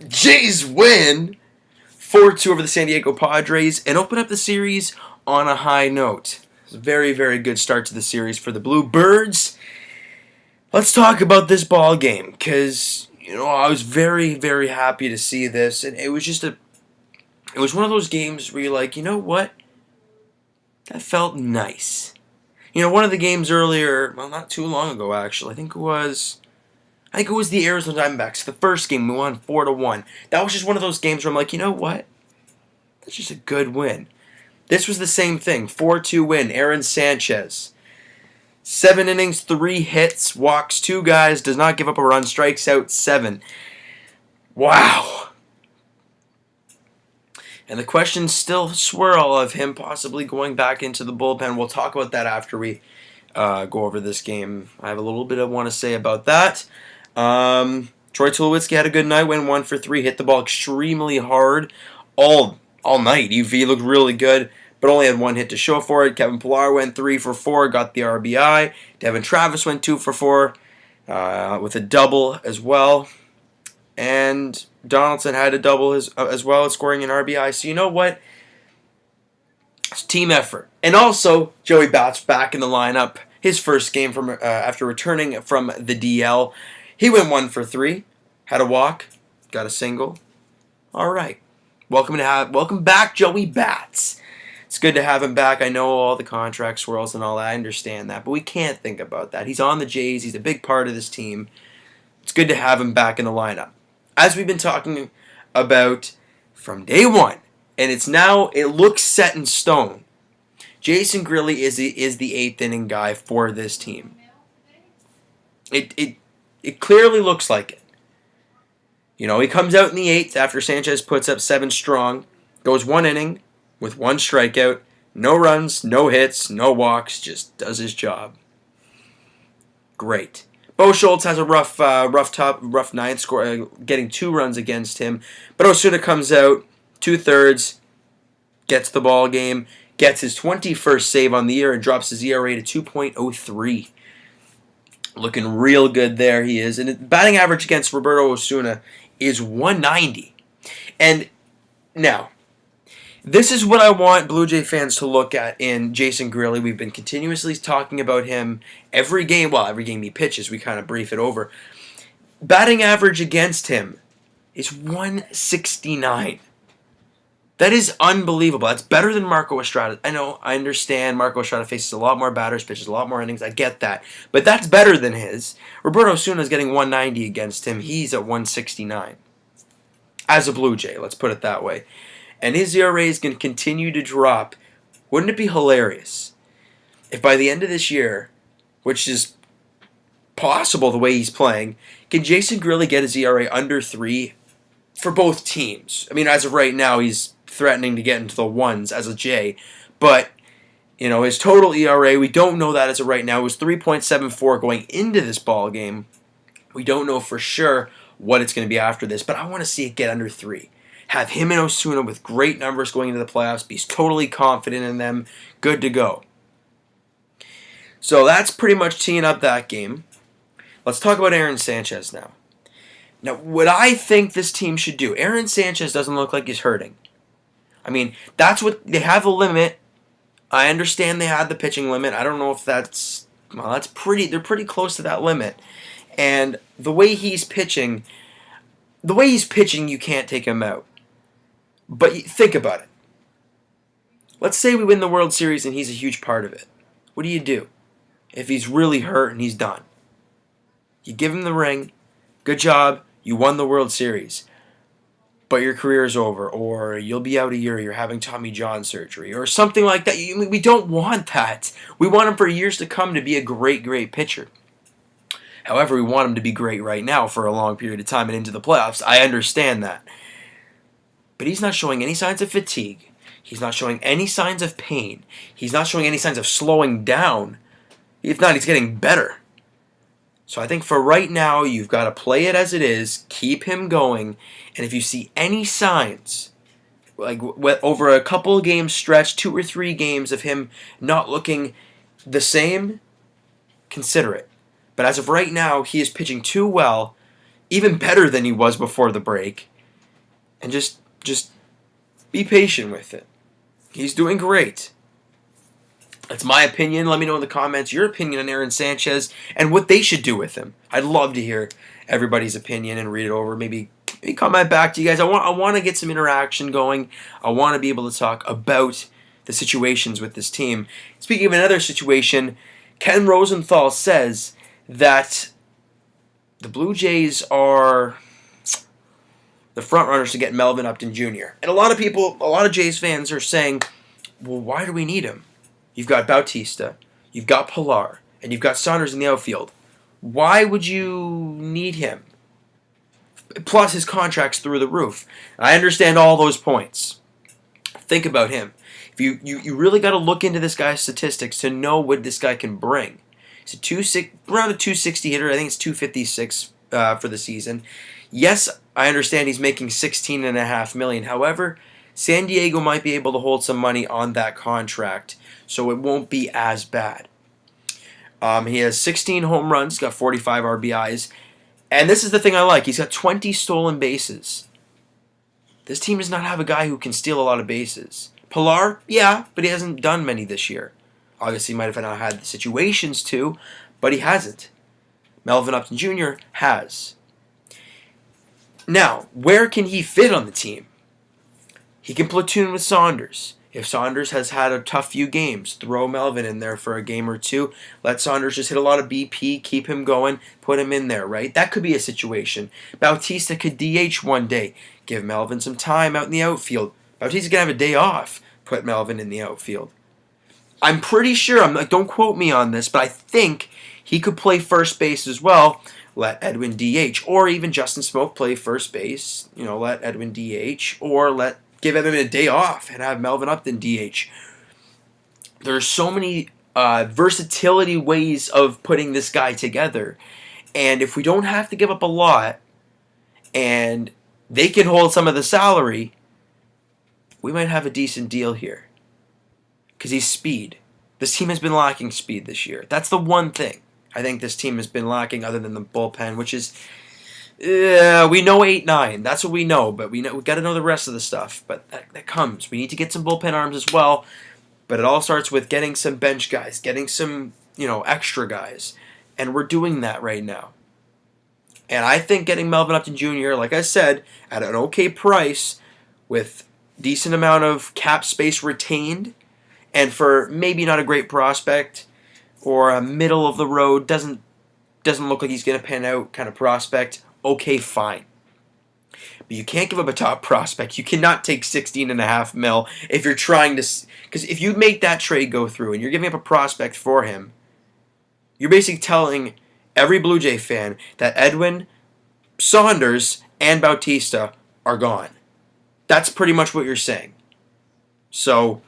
Jays win 4-2 over the San Diego Padres and open up the series on a high note. It's a very, very good start to the series for the Bluebirds. Let's talk about this ball game because I was very, very happy to see this, and it was one of those games where you're like, you know what? That felt nice. One of the games earlier, well, not too long ago actually, I think it was the Arizona Diamondbacks. The first game we won 4-1. That was just one of those games where I'm like, you know what? That's just a good win. This was the same thing. 4-2 win. Aaron Sanchez. 7 innings, 3 hits, walks 2 guys, does not give up a run, strikes out 7. Wow. And the questions still swirl of him possibly going back into the bullpen. We'll talk about that after we go over this game. I have a little bit I want to say about that. Troy Tulowitzki had a good night, went 1 for 3, hit the ball extremely hard all night. He looked really good, but only had 1 hit to show for it. Kevin Pillar went 3 for 4, got the RBI. Devin Travis went 2 for 4 with a double as well. And Donaldson had a double as well, scoring an RBI. So you know what? It's team effort. And also, Joey Bats back in the lineup. His first game from after returning from the DL. He went 1 for 3, had a walk, got a single. All right. Welcome back, Joey Bats. It's good to have him back. I know all the contract swirls and all that. I understand that. But we can't think about that. He's on the Jays. He's a big part of this team. It's good to have him back in the lineup. As we've been talking about from day one, and it looks set in stone. Jason Grilli is the 8th inning guy for this team. It clearly looks like it. He comes out in the 8th after Sanchez puts up 7 strong, goes 1 inning with 1 strikeout, no runs, no hits, no walks, just does his job. Great. Bo Schultz has a rough 9th score, getting 2 runs against him, but Osuna comes out 2/3, gets the ball game, gets his 21st save on the year, and drops his ERA to 2.03. Looking real good there, he is. And the batting average against Roberto Osuna is 190. And now, this is what I want Blue Jay fans to look at in Jason Grilli. We've been continuously talking about him every game. Well, every game he pitches, we kind of brief it over. Batting average against him is 169. That is unbelievable. That's better than Marco Estrada. I understand Marco Estrada faces a lot more batters, pitches a lot more innings. I get that. But that's better than his. Roberto Osuna is getting 190 against him. He's at 169. As a Blue Jay, let's put it that way. And his ERA is going to continue to drop. Wouldn't it be hilarious if by the end of this year, which is possible the way he's playing, can Jason Grilli get his ERA under 3 for both teams? As of right now, he's threatening to get into the 1s as a J. But, his total ERA, we don't know that as of right now. It was 3.74 going into this ball game. We don't know for sure what it's going to be after this, but I want to see it get under 3. Have him and Osuna with great numbers going into the playoffs. Be totally confident in them. Good to go. So that's pretty much teeing up that game. Let's talk about Aaron Sanchez now. Now, what I think this team should do, Aaron Sanchez doesn't look like he's hurting. That's what they have a limit. I understand they had the pitching limit. I don't know if they're pretty close to that limit. And the way he's pitching, you can't take him out. But think about it. Let's say we win the World Series and he's a huge part of it. What do you do if he's really hurt and he's done? You give him the ring. Good job. You won the World Series. But your career is over, or you'll be out a year, you're having Tommy John surgery, or something like that. We don't want that. We want him for years to come to be a great, great pitcher. However, we want him to be great right now for a long period of time and into the playoffs. I understand that. But he's not showing any signs of fatigue. He's not showing any signs of pain. He's not showing any signs of slowing down. If not, he's getting better. So I think for right now, you've got to play it as it is, keep him going, and if you see any signs, like over a couple of games stretch, 2 or 3 games of him not looking the same, consider it. But as of right now, he is pitching too well, even better than he was before the break, and just be patient with it. He's doing great. That's my opinion. Let me know in the comments your opinion on Aaron Sanchez and what they should do with him. I'd love to hear everybody's opinion and read it over. Maybe comment back to you guys. I want to get some interaction going. I want to be able to talk about the situations with this team. Speaking of another situation, Ken Rosenthal says that the Blue Jays are the front runners to get Melvin Upton Jr. And a lot of Jays fans are saying, well, why do we need him? You've got Bautista, you've got Pilar, and you've got Saunders in the outfield. Why would you need him? Plus, his contract's through the roof. I understand all those points. Think about him. If you really got to look into this guy's statistics to know what this guy can bring. He's around a 260 hitter. I think it's 256 for the season. Yes, I understand he's making $16.5 million. However, San Diego might be able to hold some money on that contract, so it won't be as bad. He has 16 home runs, got 45 RBIs, and this is the thing I like. He's got 20 stolen bases. This team does not have a guy who can steal a lot of bases. Pilar, yeah, but he hasn't done many this year. Obviously, he might have not had the situations to, but he hasn't. Melvin Upton Jr. has. Now, where can he fit on the team? He can platoon with Saunders. If Saunders has had a tough few games, throw Melvin in there for a game or two. Let Saunders just hit a lot of BP, keep him going, put him in there, right? That could be a situation. Bautista could DH one day. Give Melvin some time out in the outfield. Bautista's going to have a day off. Put Melvin in the outfield. I'm pretty sure, don't quote me on this, but I think he could play first base as well. Let Edwin DH, or even Justin Smoke play first base. Let Edwin DH, or give Edwin a day off and have Melvin Upton DH. There's so many versatility ways of putting this guy together, and if we don't have to give up a lot, and they can hold some of the salary, we might have a decent deal here. Because he's speed. This team has been lacking speed this year. That's the one thing I think this team has been lacking other than the bullpen, which is, we know 8-9. That's what we know, but we got to know the rest of the stuff. But that comes. We need to get some bullpen arms as well, but it all starts with getting some bench guys, getting some, extra guys, and we're doing that right now. And I think getting Melvin Upton Jr., like I said, at an okay price with decent amount of cap space retained, and for maybe not a great prospect or a middle of the road, doesn't look like he's going to pan out kind of prospect, okay, fine. But you can't give up a top prospect. You cannot take $16.5 million if you're trying to, because if you make that trade go through and you're giving up a prospect for him, you're basically telling every Blue Jay fan that Edwin, Saunders, and Bautista are gone. That's pretty much what you're saying. So,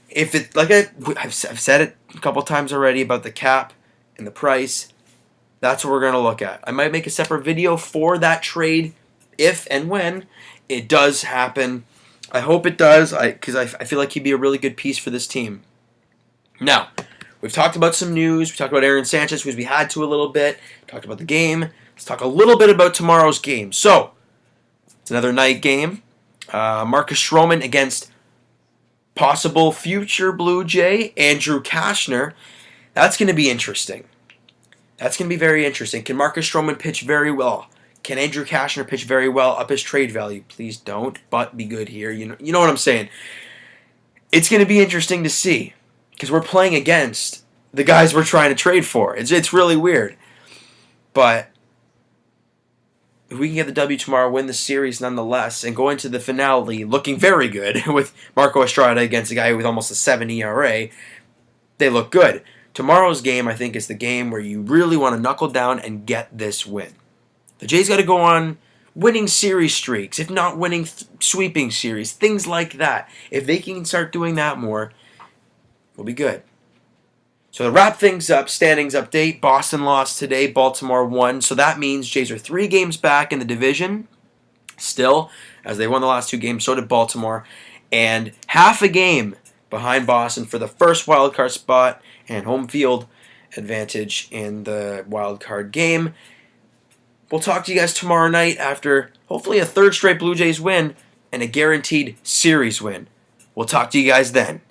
if it, I've said it a couple times already about the cap and the price, that's what we're going to look at. I might make a separate video for that trade if and when it does happen. I hope it does, because I feel like he'd be a really good piece for this team. Now, we've talked about some news. We talked about Aaron Sanchez, because we had to a little bit. Talked about the game. Let's talk a little bit about tomorrow's game. So, it's another night game. Marcus Stroman against possible future Blue Jay, Andrew Kashner. That's going to be interesting. That's going to be very interesting. Can Marcus Stroman pitch very well? Can Andrew Kashner pitch very well, up his trade value? Please don't, but be good here. You know what I'm saying. It's going to be interesting to see, because we're playing against the guys we're trying to trade for. It's really weird. But if we can get the W tomorrow, win the series nonetheless, and go into the finale looking very good with Marco Estrada against a guy with almost a 7 ERA, they look good. Tomorrow's game, I think, is the game where you really want to knuckle down and get this win. The Jays got to go on winning series streaks, if not winning sweeping series, things like that. If they can start doing that more, we'll be good. So to wrap things up, standings update, Boston lost today, Baltimore won. So that means Jays are 3 games back in the division still, as they won the last 2 games. So did Baltimore. And half a game behind Boston for the first wild card spot and home field advantage in the wild card game. We'll talk to you guys tomorrow night after hopefully a 3rd straight Blue Jays win and a guaranteed series win. We'll talk to you guys then.